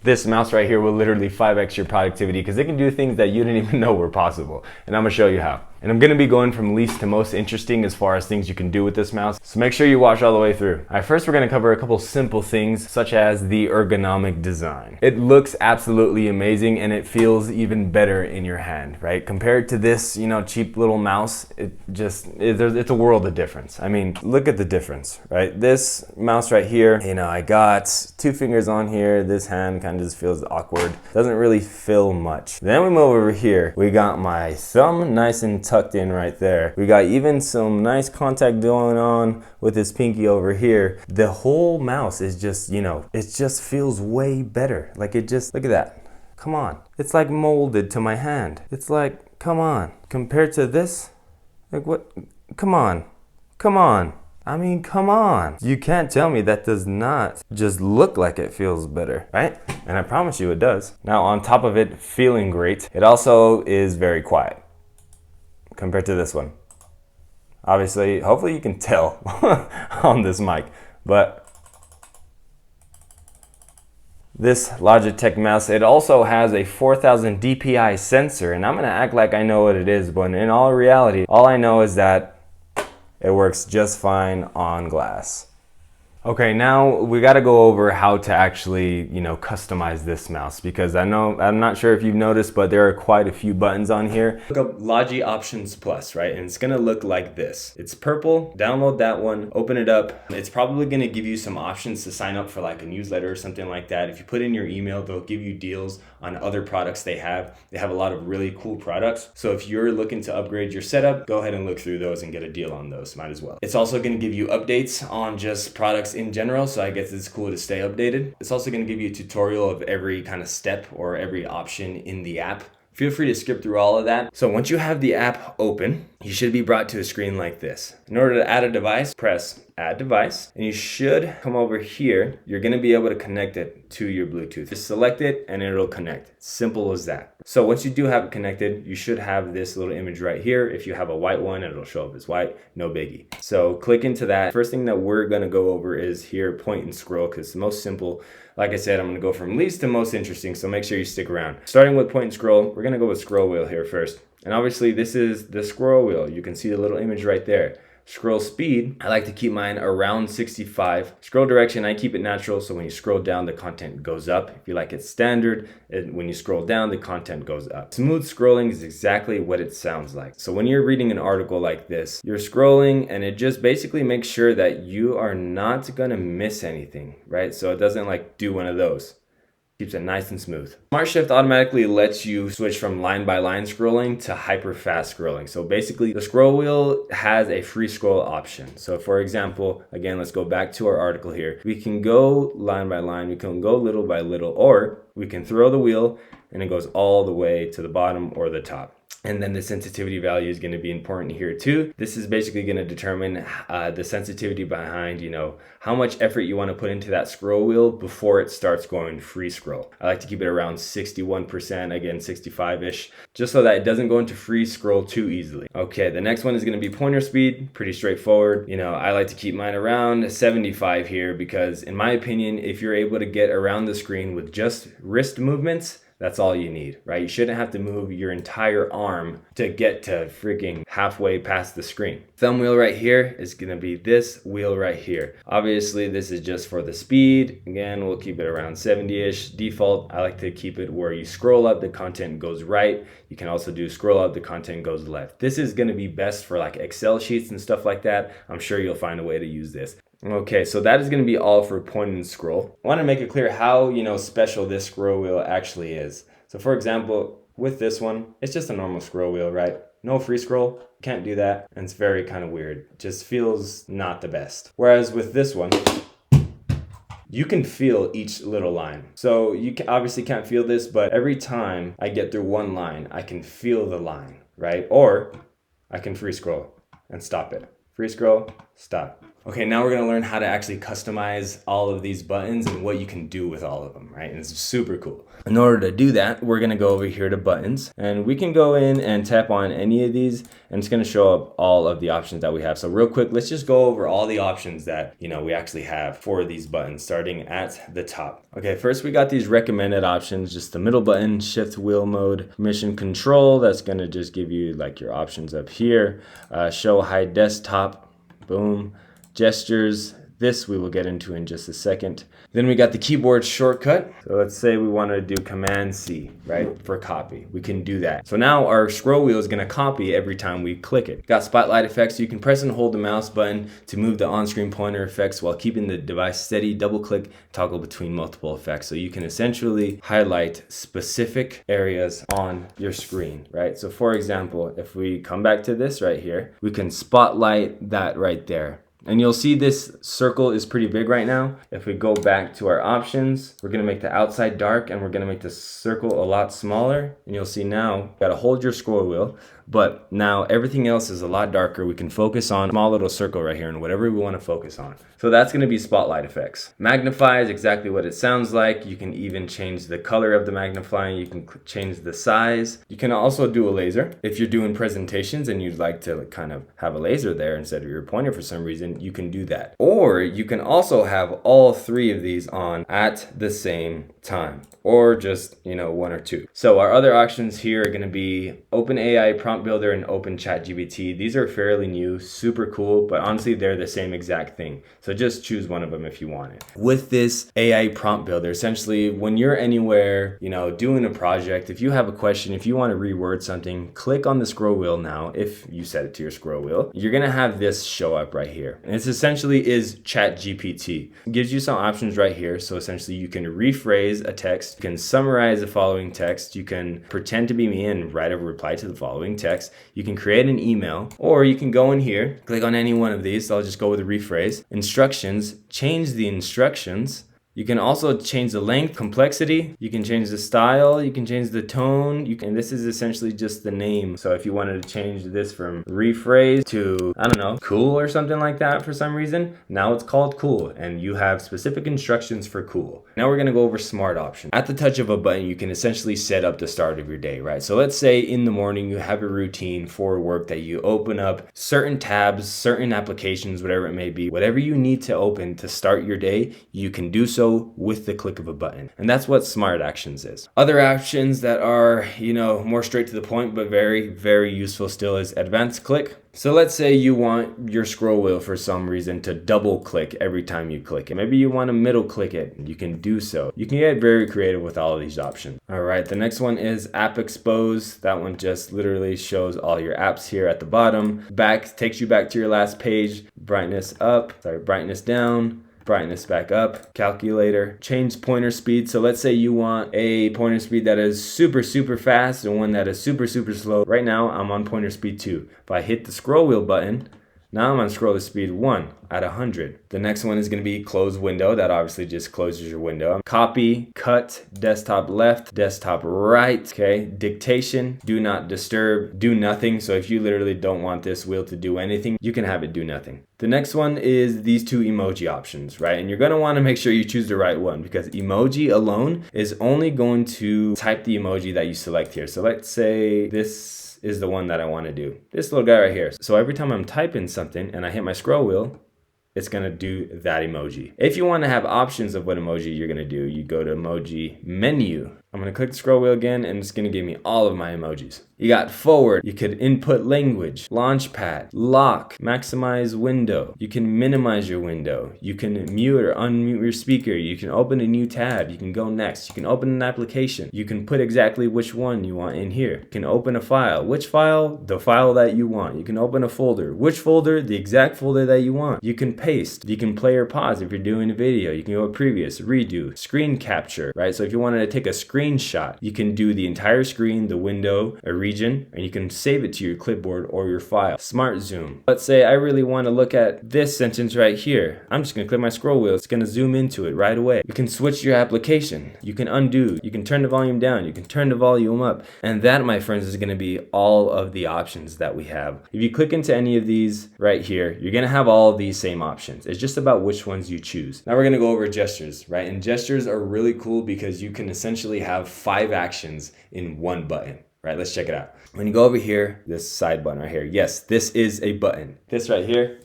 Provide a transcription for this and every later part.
This mouse right here will literally 5x your productivity because it can do things that you didn't even know were possible. And I'm gonna show you how. And I'm gonna be going from least to most interesting as far as things you can do with this mouse. So make sure you watch all the way through. All right, first we're gonna cover a couple simple things such as the ergonomic design. It looks absolutely amazing and it feels even better in your hand, right? Compared to this, cheap little mouse, it's a world of difference. I mean, look at the difference, right? This mouse right here, I got 2 fingers on here. This hand kind of just feels awkward. Doesn't really feel much. Then we move over here. We got my thumb nice and tucked in right there. We got even some nice contact going on with this pinky over here. The whole mouse is just, it just feels way better. Like look at that. Come on. It's like molded to my hand. It's like, come on. Compared to this, like what? Come on. Come on. I mean, come on. You can't tell me that does not just look like it feels better, right? And I promise you it does. Now, on top of it feeling great, it also is very quiet compared to this one. Obviously, hopefully you can tell on this mic, but this Logitech mouse, it also has a 4000 DPI sensor, and I'm gonna act like I know what it is, but in all reality, all I know is that it works just fine on glass. Okay, now we gotta go over how to actually, customize this mouse, because I'm not sure if you've noticed, but there are quite a few buttons on here. Look up Logi Options Plus, right? And it's gonna look like this. It's purple, download that one, open it up. It's probably gonna give you some options to sign up for like a newsletter or something like that. If you put in your email, they'll give you deals on other products they have. They have a lot of really cool products. So if you're looking to upgrade your setup, go ahead and look through those and get a deal on those, might as well. It's also gonna give you updates on just products in general, so I guess it's cool to stay updated. It's also going to give you a tutorial of every kind of step or every option in the app. Feel free to skip through all of that. So once you have the app open, you should be brought to a screen like this. In order to add a device, press Add Device, and you should come over here. You're gonna be able to connect it to your Bluetooth. Just select it and it'll connect. Simple as that. So once you do have it connected, you should have this little image right here. If you have a white one, it'll show up as white, no biggie. So click into that. First thing that we're gonna go over is here, point and scroll, because it's the most simple. Like I said, I'm gonna go from least to most interesting, so make sure you stick around. Starting with point and scroll, we're gonna go with scroll wheel here first. And obviously this is the scroll wheel. You can see the little image right there. Scroll speed, I like to keep mine around 65. Scroll direction, I keep it natural, so when you scroll down, the content goes up. If you like it standard, when you scroll down, the content goes up. Smooth scrolling is exactly what it sounds like. So when you're reading an article like this, you're scrolling and it just basically makes sure that you are not gonna miss anything, right? So it doesn't like do one of those. Keeps it nice and smooth. Smart Shift automatically lets you switch from line by line scrolling to hyper fast scrolling. So basically the scroll wheel has a free scroll option. So for example, again, let's go back to our article here. We can go line by line, we can go little by little, or we can throw the wheel and it goes all the way to the bottom or the top. And then the sensitivity value is going to be important here too. This is basically going to determine the sensitivity behind, how much effort you want to put into that scroll wheel before it starts going free scroll. I like to keep it around 61%, again 65-ish, just so that it doesn't go into free scroll too easily. Okay, the next one is going to be pointer speed, pretty straightforward. I like to keep mine around 75 here because in my opinion, if you're able to get around the screen with just wrist movements, that's all you need, right? You shouldn't have to move your entire arm to get to freaking halfway past the screen. Thumb wheel right here is gonna be this wheel right here. Obviously, this is just for the speed. Again, we'll keep it around 70-ish. Default, I like to keep it where you scroll up, the content goes right. You can also do scroll up, the content goes left. This is gonna be best for like Excel sheets and stuff like that. I'm sure you'll find a way to use this. Okay, so that is going to be all for point and scroll. I want to make it clear how, special this scroll wheel actually is. So for example, with this one, it's just a normal scroll wheel, right? No free scroll, can't do that, and it's very kind of weird. It just feels not the best. Whereas with this one, you can feel each little line. So you obviously can't feel this, but every time I get through one line, I can feel the line, right? Or I can free scroll and stop it. Free scroll, Stop. Okay, now we're gonna learn how to actually customize all of these buttons and what you can do with all of them, right? And it's super cool. In order to do that, we're gonna go over here to buttons, and we can go in and tap on any of these, and it's gonna show up all of the options that we have. So real quick, let's just go over all the options that, we actually have for these buttons, starting at the top. Okay, first we got these recommended options, just the middle button, shift wheel mode, mission control. That's gonna just give you like your options up here. Show high desktop, boom. Gestures, this we will get into in just a second. Then we got the keyboard shortcut. So let's say we want to do Command C, right, for copy. We can do that. So now our scroll wheel is going to copy every time we click it. Got spotlight effects. You can press and hold the mouse button to move the on-screen pointer effects while keeping the device steady. Double click, toggle between multiple effects. So you can essentially highlight specific areas on your screen, right? So for example, if we come back to this right here, we can spotlight that right there. And you'll see this circle is pretty big right now. If we go back to our options, we're gonna make the outside dark and we're gonna make the circle a lot smaller. And you'll see now, you gotta hold your scroll wheel, but now everything else is a lot darker. We can focus on a small little circle right here and whatever we wanna focus on. So that's gonna be spotlight effects. Magnify is exactly what it sounds like. You can even change the color of the magnifying. You can change the size. You can also do a laser. If you're doing presentations and you'd like to kind of have a laser there instead of your pointer for some reason, you can do that. Or you can also have all three of these on at the same time, or just, one or two. So our other options here are gonna be OpenAI Prompt Builder and Open ChatGPT. These are fairly new, super cool, but honestly, they're the same exact thing. So just choose one of them if you want it. With this AI Prompt Builder, essentially, when you're anywhere, doing a project, if you have a question, if you want to reword something, click on the scroll wheel now. If you set it to your scroll wheel, you're gonna have this show up right here. And it's essentially is ChatGPT. It gives you some options right here. So essentially you can rephrase a text, you can summarize the following text, you can pretend to be me and write a reply to the following text, you can create an email, or you can go in here, click on any one of these. So I'll just go with a rephrase. Instructions, change the instructions. You can also change the length, complexity, you can change the style, you can change the tone, and this is essentially just the name. So if you wanted to change this from rephrase to, I don't know, cool or something like that for some reason, now it's called cool, and you have specific instructions for cool. Now we're gonna go over smart options. At the touch of a button, you can essentially set up the start of your day, right? So let's say in the morning you have a routine for work that you open up certain tabs, certain applications, whatever it may be, whatever you need to open to start your day, you can do so with the click of a button. And that's what smart actions is. Other actions that are, more straight to the point, but very, very useful still is advanced click. So let's say you want your scroll wheel for some reason to double click every time you click it. Maybe you want to middle click it. You can do so. You can get very creative with all of these options. All right, the next one is app expose. That one just literally shows all your apps here at the bottom. Takes you back to your last page. Brightness down. Brightness back up, calculator, change pointer speed. So let's say you want a pointer speed that is super, super fast and one that is super, super slow. Right now, I'm on pointer speed 2. If I hit the scroll wheel button, now I'm on scroll to speed 1 at 100. The next one is going to be close window. That obviously just closes your window. Copy, cut, desktop left, desktop right. Okay, dictation, do not disturb, do nothing. So if you literally don't want this wheel to do anything, you can have it do nothing. The next one is these two emoji options, right? And you're going to want to make sure you choose the right one, because emoji alone is only going to type the emoji that you select here. So let's say this is the one that I want to do. This little guy right here. So every time I'm typing something and I hit my scroll wheel, it's gonna do that emoji. If you want to have options of what emoji you're gonna do, you go to emoji menu. I'm gonna click the scroll wheel again and it's gonna give me all of my emojis. You got forward, you could input language, launchpad, lock, maximize window. You can minimize your window. You can mute or unmute your speaker. You can open a new tab. You can go next. You can open an application. You can put exactly which one you want in here. You can open a file. Which file? The file that you want. You can open a folder. Which folder? The exact folder that you want. You can paste. You can play or pause if you're doing a video. You can go previous, redo, screen capture, right? So if you wanted to take a screenshot, you can do the entire screen, the window, a region, region and you can save it to your clipboard or your file. Smart zoom. Let's say I really want to look at this sentence right here. I'm just going to click my scroll wheel. It's going to zoom into it right away. You can switch your application. You can undo. You can turn the volume down. You can turn the volume up. And that, my friends, is going to be all of the options that we have. If you click into any of these right here, you're going to have all of these same options. It's just about which ones you choose. Now we're going to go over gestures, right? And gestures are really cool because you can essentially have 5 actions in one button. Right, let's check it out. When you go over here, this side button right here, yes, this is a button. This right here,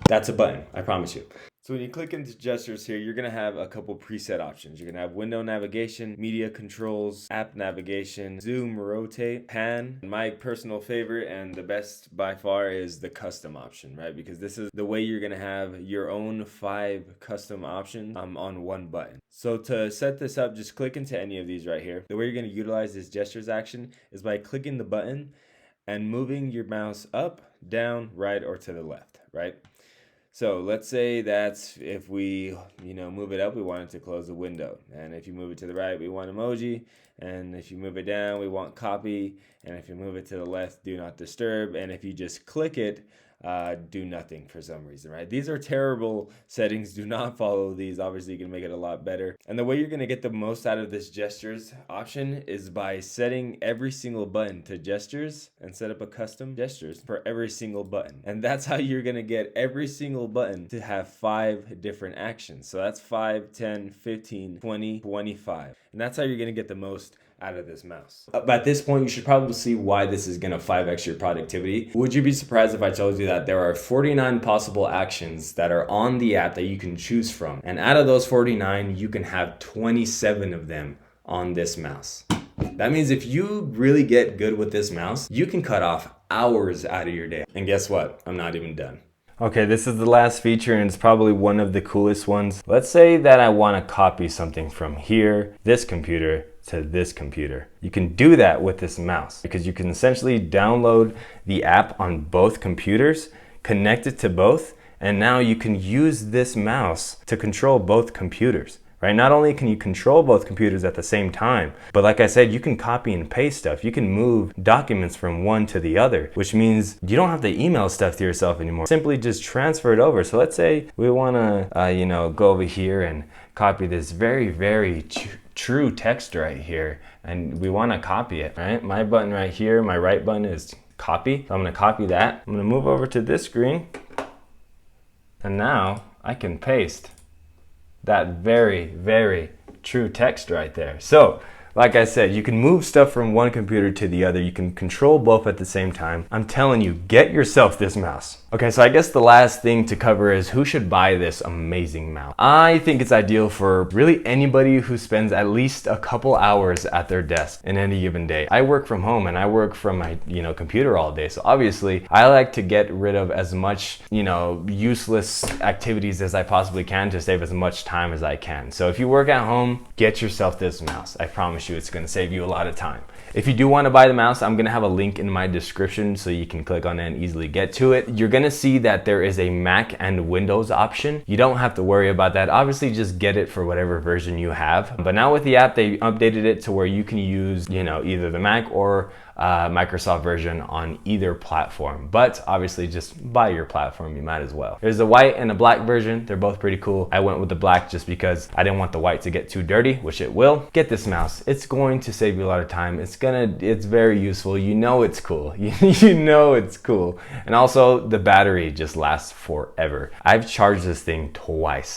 that's a button, I promise you. So when you click into gestures here, you're gonna have a couple preset options. You're gonna have window navigation, media controls, app navigation, zoom, rotate, pan. My personal favorite and the best by far is the custom option, right? Because this is the way you're gonna have your own 5 custom options on one button. So to set this up, just click into any of these right here. The way you're gonna utilize this gestures action is by clicking the button and moving your mouse up, down, right, or to the left, right? So let's say that's if we, move it up, we want it to close the window. And if you move it to the right, we want emoji. And if you move it down, we want copy. And if you move it to the left, do not disturb. And if you just click it, do nothing for some reason, right? These are terrible settings. Do not follow these. Obviously, you can make it a lot better. And the way you're going to get the most out of this gestures option is by setting every single button to gestures and set up a custom gestures for every single button. And that's how you're going to get every single button to have 5 different actions. So that's 5, 10, 15, 20, 25. And that's how you're going to get the most out of this mouse. At this point, you should probably see why this is going to 5x your productivity. Would you be surprised if I told you that there are 49 possible actions that are on the app that you can choose from? And out of those 49, you can have 27 of them on this mouse. That means if you really get good with this mouse, you can cut off hours out of your day. And guess what? I'm not even done. Okay, this is the last feature and it's probably one of the coolest ones. Let's say that I want to copy something from here, this computer, to this computer. You can do that with this mouse because you can essentially download the app on both computers, connect it to both, and now you can use this mouse to control both computers. Right? Not only can you control both computers at the same time, but like I said, you can copy and paste stuff. You can move documents from one to the other, which means you don't have to email stuff to yourself anymore. Simply just transfer it over. So let's say we want to, go over here and copy this very, very true text right here, and we want to copy it, right? My button right here, my right button is copy. So I'm going to copy that. I'm going to move over to this screen, and now I can paste that very, very true text right there. So, like I said, you can move stuff from one computer to the other. You can control both at the same time. I'm telling you, get yourself this mouse. Okay, so I guess the last thing to cover is who should buy this amazing mouse. I think it's ideal for really anybody who spends at least a couple hours at their desk in any given day. I work from home and I work from my, computer all day. So obviously I like to get rid of as much, useless activities as I possibly can to save as much time as I can. So if you work at home, get yourself this mouse. I promise you it's going to save you a lot of time. If you do want to buy the mouse, I'm going to have a link in my description so you can click on it and easily get to it. You're going to see that there is a Mac and Windows option. You don't have to worry about that. Obviously, just get it for whatever version you have. But now with the app, they updated it to where you can use, either the Mac or Microsoft version on either platform. But obviously, just buy your platform. You might as well. There's a white and a black version. They're both pretty cool. I went with the black just because I didn't want the white to get too dirty, which it will. Get this mouse. It's going to save you a lot of time. It's very useful. It's cool. It's cool. And also the battery just lasts forever. I've charged this thing twice.